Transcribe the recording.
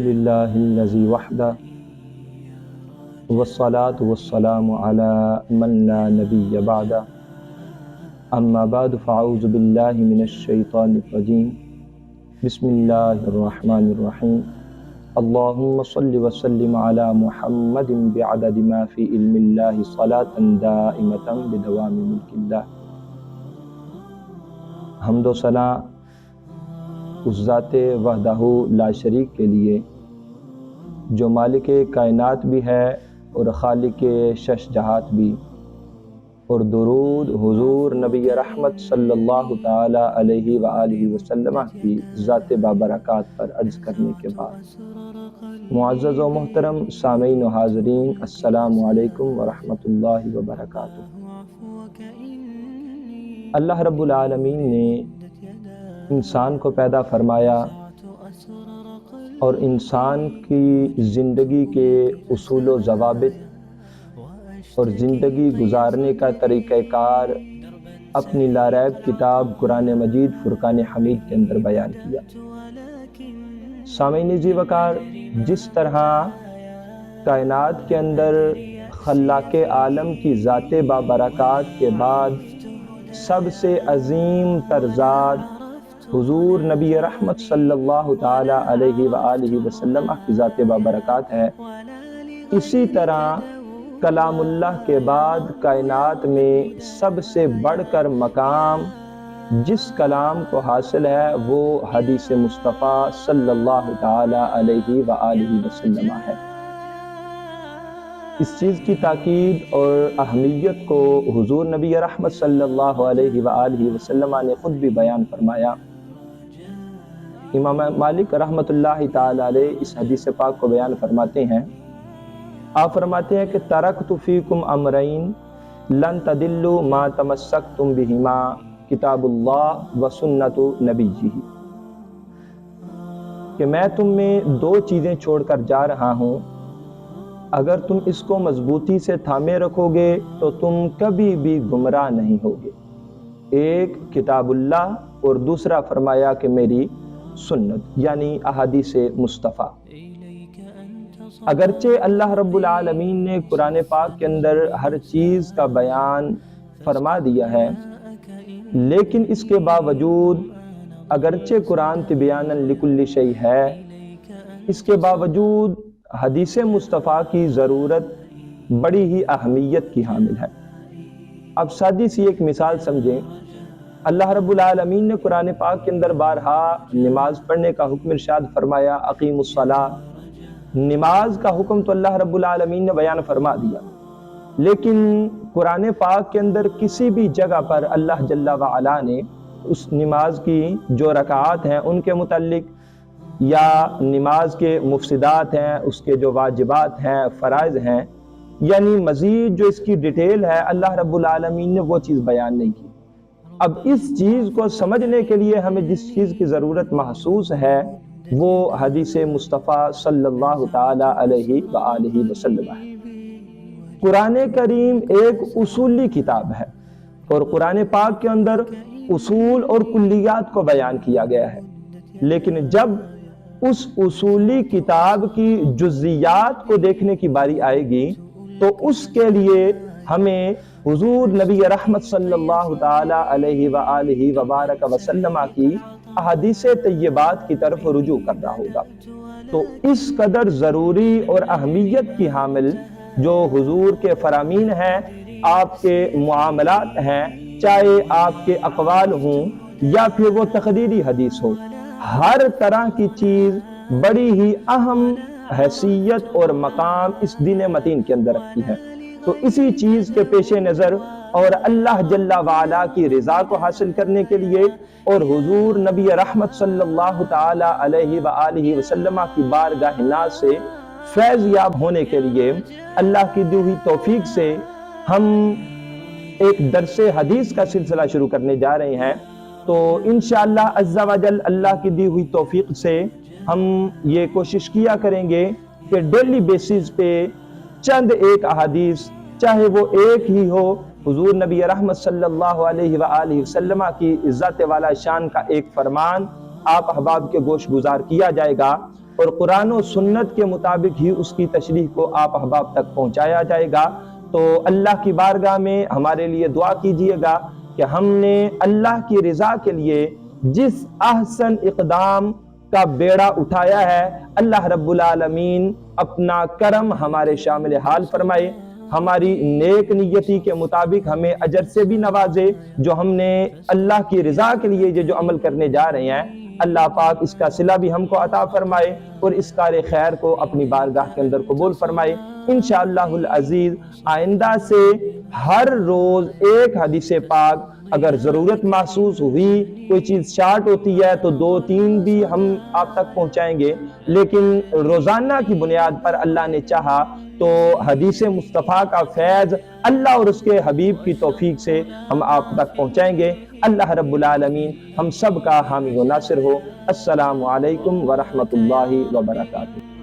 الحمدللہ الذی وحدہ والصلاة والسلام علی من لا نبی بعدہ اما بعد فاعوذ باللہ من الشیطان الرجیم بسم اللہ الرحمن الرحیم اللہم صل وسلم علی محمد بعدد ما فی علم اللہ صلاة دائمة بدوام ملک اللہ۔ حمد و ثنا اس ذات وحدہ لا شریک کے لیے جو مالک کائنات بھی ہے اور خالق شش جہات بھی، اور درود حضور نبی رحمت صلی اللہ تعالی علیہ وآلہ وسلم کی ذات بابرکات پر عرض کرنے کے بعد، معزز و محترم سامعین و حاضرین، السلام علیکم ورحمۃ اللہ وبرکاتہ۔ اللہ رب العالمین نے انسان کو پیدا فرمایا اور انسان کی زندگی کے اصول و ضوابط اور زندگی گزارنے کا طریقہ کار اپنی لاریب کتاب قرآن مجید فرقان حمید کے اندر بیان کیا۔ سامعین ذی وقار، جس طرح کائنات کے اندر خلاق عالم کی ذات بابرکات کے بعد سب سے عظیم تر ذات حضور نبی رحمت صلی اللہ تعالی علیہ وآلہ وسلم کی ذات بابرکات ہے، اسی طرح کلام اللہ کے بعد کائنات میں سب سے بڑھ کر مقام جس کلام کو حاصل ہے وہ حدیث مصطفیٰ صلی اللہ تعالی علیہ وآلہ وسلم ہے۔ اس چیز کی تاکید اور اہمیت کو حضور نبی رحمت صلی اللہ علیہ وآلہ وسلم نے خود بھی بیان فرمایا۔ امام مالک رحمت اللہ تعالی علیہ اس حدیث پاک کو بیان فرماتے ہیں، آپ فرماتے ہیں کہ ترکت فیکم امرین لن تدلوا ما تمسکتم بہما کتاب اللہ و سنت نبیہ، کہ میں تم میں دو چیزیں چھوڑ کر جا رہا ہوں، اگر تم اس کو مضبوطی سے تھامے رکھو گے تو تم کبھی بھی گمراہ نہیں ہوگے۔ ایک کتاب اللہ اور دوسرا فرمایا کہ میری سنت یعنی احادیث مصطفیٰ۔ اگرچہ اللہ رب العالمین نے قرآن پاک کے اندر ہر چیز کا بیان فرما دیا ہے، لیکن اس کے باوجود اگرچہ قرآن تبیانا لکل شیء ہے، اس کے باوجود حدیث مصطفیٰ کی ضرورت بڑی ہی اہمیت کی حامل ہے۔ اب سادی سی ایک مثال سمجھیں، اللہ رب العالمین نے قرآن پاک کے اندر بارہا نماز پڑھنے کا حکم ارشاد فرمایا، اقیم الصلاۃ، نماز کا حکم تو اللہ رب العالمین نے بیان فرما دیا، لیکن قرآن پاک کے اندر کسی بھی جگہ پر اللہ جل وعلا نے اس نماز کی جو رکعات ہیں ان کے متعلق یا نماز کے مفسدات ہیں، اس کے جو واجبات ہیں، فرائض ہیں، یعنی مزید جو اس کی ڈیٹیل ہے اللہ رب العالمین نے وہ چیز بیان نہیں کی۔ اب اس چیز کو سمجھنے کے لیے ہمیں جس چیز کی ضرورت محسوس ہے وہ حدیث مصطفیٰ صلی اللہ تعالی علیہ وآلہ وسلم ہے۔ قرآن کریم ایک اصولی کتاب ہے اور قرآن پاک کے اندر اصول اور کلیات کو بیان کیا گیا ہے، لیکن جب اس اصولی کتاب کی جزیات کو دیکھنے کی باری آئے گی تو اس کے لیے ہمیں حضور نبی رحمت صلی اللہ تعالی علیہ وآلہ وبارک وسلم کی احادیث طیبات کی طرف رجوع کرنا ہوگا۔ تو اس قدر ضروری اور اہمیت کی حامل جو حضور کے فرامین ہیں، آپ کے معاملات ہیں، چاہے آپ کے اقوال ہوں یا پھر وہ تقریری حدیث ہو، ہر طرح کی چیز بڑی ہی اہم حیثیت اور مقام اس دین متین کے اندر رکھتی ہے۔ تو اسی چیز کے پیش نظر اور اللہ جل وعلا کی رضا کو حاصل کرنے کے لیے اور حضور نبی رحمت صلی اللہ تعالی علیہ وآلہ وسلم کی بارگاہ ناز سے فیض یاب ہونے کے لیے اللہ کی دی ہوئی توفیق سے ہم ایک درس حدیث کا سلسلہ شروع کرنے جا رہے ہیں۔ تو انشاءاللہ عز و جل اللہ کی دی ہوئی توفیق سے ہم یہ کوشش کیا کریں گے کہ ڈیلی بیسز پہ چند ایک احادیث، چاہے وہ ایک ہی ہو، حضور نبی رحمت صلی اللہ علیہ وآلہ وسلم کی عزت والا شان کا ایک فرمان آپ احباب کے گوش گزار کیا جائے گا، اور قرآن و سنت کے مطابق ہی اس کی تشریح کو آپ احباب تک پہنچایا جائے گا۔ تو اللہ کی بارگاہ میں ہمارے لیے دعا کیجئے گا کہ ہم نے اللہ کی رضا کے لیے جس احسن اقدام کا بیڑا اٹھایا ہے، اللہ رب العالمین اپنا کرم ہمارے شامل حال فرمائے، ہماری نیک نیتی کے مطابق ہمیں اجر سے بھی نوازے، جو ہم نے اللہ کی رضا کے لیے جو عمل کرنے جا رہے ہیں، اللہ پاک اس کا صلہ بھی ہم کو عطا فرمائے اور اس کار خیر کو اپنی بارگاہ کے اندر قبول فرمائے۔ انشاءاللہ العزیز آئندہ سے ہر روز ایک حدیث پاک اگر ضرورت محسوس ہوئی، کوئی چیز شارٹ ہوتی ہے تو 2-3 بھی ہم آپ تک پہنچائیں گے، لیکن روزانہ کی بنیاد پر اللہ نے چاہا تو حدیث مصطفیٰ کا فیض اللہ اور اس کے حبیب کی توفیق سے ہم آپ تک پہنچائیں گے۔ اللہ رب العالمین ہم سب کا حامی و ناصر ہو۔ السلام علیکم ورحمۃ اللہ وبرکاتہ۔